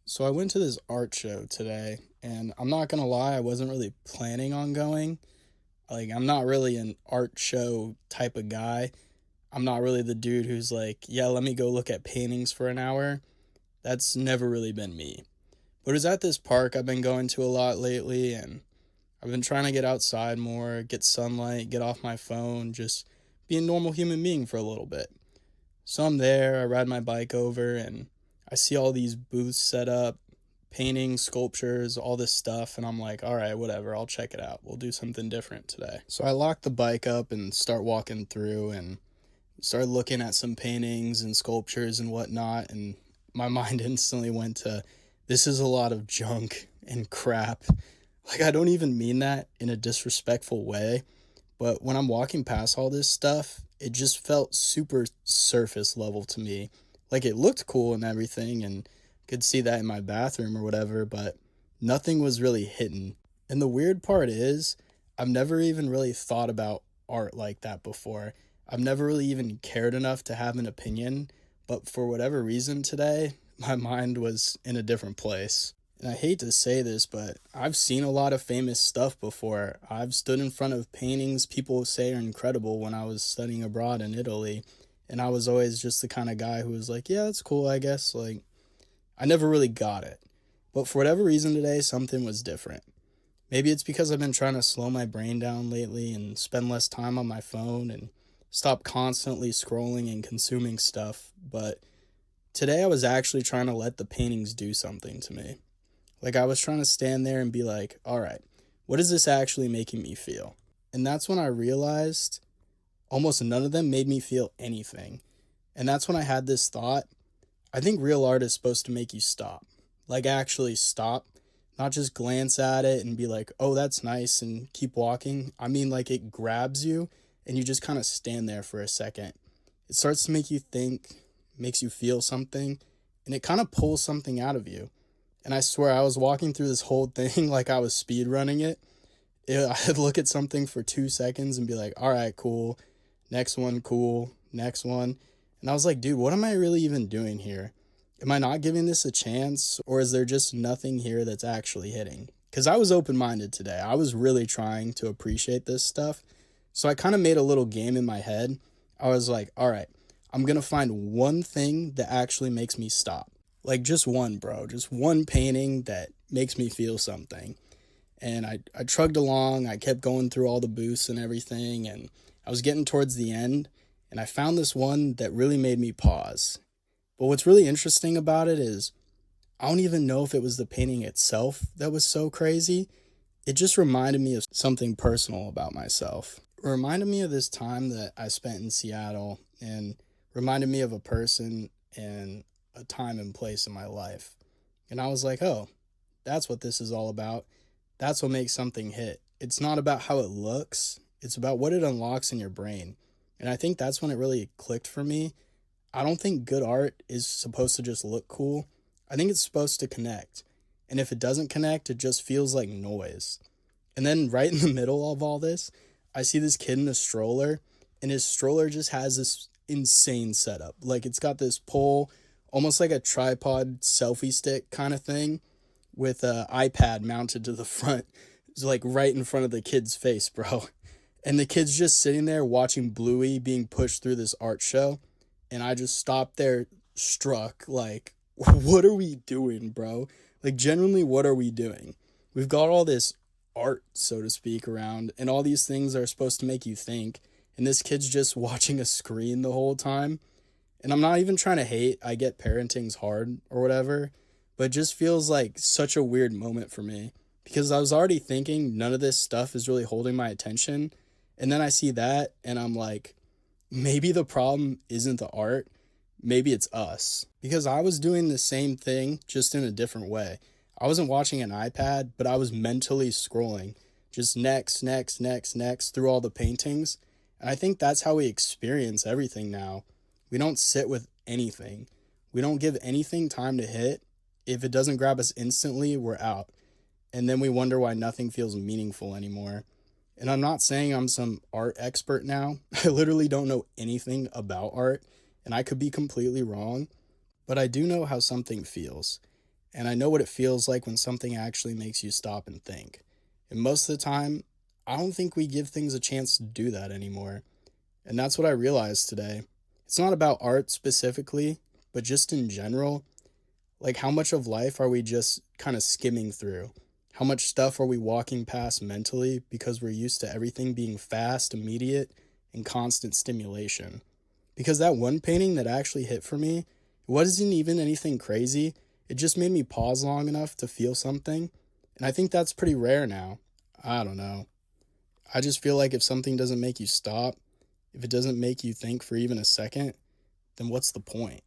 So I went to this art show today, and I'm not gonna lie, I wasn't really planning on going. Like, I'm not really an art show type of guy. I'm not really the dude who's like, yeah, let me go look at paintings for an hour. That's never really been me. But it was at this park I've been going to a lot lately, and I've been trying to get outside more, get sunlight, get off my phone, just be a normal human being for a little bit. So I'm there, I ride my bike over, and I see all these booths set up, paintings, sculptures, all this stuff, and I'm like, all right, whatever, I'll check it out. We'll do something different today. So I lock the bike up and start walking through and start looking at some paintings and sculptures and whatnot, and my mind instantly went to this is a lot of junk and crap. Like, I don't even mean that in a disrespectful way, but when I'm walking past all this stuff, it just felt super surface level to me. Like, it looked cool and everything, and could see that in my bathroom or whatever, but nothing was really hidden. And the weird part is, I've never even really thought about art like that before. I've never really even cared enough to have an opinion, but for whatever reason today, my mind was in a different place. And I hate to say this, but I've seen a lot of famous stuff before. I've stood in front of paintings people say are incredible when I was studying abroad in Italy. And I was always just the kind of guy who was like, yeah, that's cool, I guess. Like, I never really got it. But for whatever reason today, something was different. Maybe it's because I've been trying to slow my brain down lately and spend less time on my phone and stop constantly scrolling and consuming stuff. But today I was actually trying to let the paintings do something to me. Like, I was trying to stand there and be like, all right, what is this actually making me feel? And that's when I realized almost none of them made me feel anything. And that's when I had this thought. I think real art is supposed to make you stop. Like, actually stop, not just glance at it and be like, oh, that's nice, and keep walking. I mean, like, it grabs you and you just kind of stand there for a second. It starts to make you think, makes you feel something, and it kind of pulls something out of you. And I swear I was walking through this whole thing like I was speed running it. I'd look at something for 2 seconds and be like, all right, cool. Next one, cool. Next one. And I was like, dude, what am I really even doing here? Am I not giving this a chance? Or is there just nothing here that's actually hitting? Because I was open minded today. I was really trying to appreciate this stuff. So I kind of made a little game in my head. I was like, all right, I'm going to find one thing that actually makes me stop. Like, just one, bro. Just one painting that makes me feel something. And I trugged along. I kept going through all the booths and everything. And I was getting towards the end. And I found this one that really made me pause. But what's really interesting about it is I don't even know if it was the painting itself that was so crazy. It just reminded me of something personal about myself. It reminded me of this time that I spent in Seattle and reminded me of a person and a time and place in my life. And I was like, oh, that's what this is all about. That's what makes something hit. It's not about how it looks, it's about what it unlocks in your brain. And I think that's when it really clicked for me. I don't think good art is supposed to just look cool. I think it's supposed to connect. And if it doesn't connect, it just feels like noise. And then right in the middle of all this, I see this kid in a stroller, and his stroller just has this insane setup. Like, it's got this pole, almost like a tripod selfie stick kind of thing, with an iPad mounted to the front. It's like right in front of the kid's face, bro. And the kid's just sitting there watching Bluey being pushed through this art show. And I just stopped there, struck, like, what are we doing, bro? Like, genuinely, what are we doing? We've got all this art, so to speak, around, and all these things are supposed to make you think. And this kid's just watching a screen the whole time. And I'm not even trying to hate. I get parenting's hard or whatever, but it just feels like such a weird moment for me because I was already thinking none of this stuff is really holding my attention. And then I see that and I'm like, maybe the problem isn't the art. Maybe it's us. Because I was doing the same thing, just in a different way. I wasn't watching an iPad, but I was mentally scrolling. Just next, next, next, next through all the paintings. And I think that's how we experience everything now. We don't sit with anything. We don't give anything time to hit. If it doesn't grab us instantly, we're out. And then we wonder why nothing feels meaningful anymore. And I'm not saying I'm some art expert now. I literally don't know anything about art, and I could be completely wrong, but I do know how something feels. and I know what it feels like when something actually makes you stop and think. And most of the time, I don't think we give things a chance to do that anymore. And that's what I realized today. It's not about art specifically, but just in general. Like, how much of life are we just kind of skimming through? How much stuff are we walking past mentally because we're used to everything being fast, immediate, and constant stimulation? Because that one painting that actually hit for me, it wasn't even anything crazy. It just made me pause long enough to feel something. And I think that's pretty rare now. I don't know. I just feel like if something doesn't make you stop, if it doesn't make you think for even a second, then what's the point?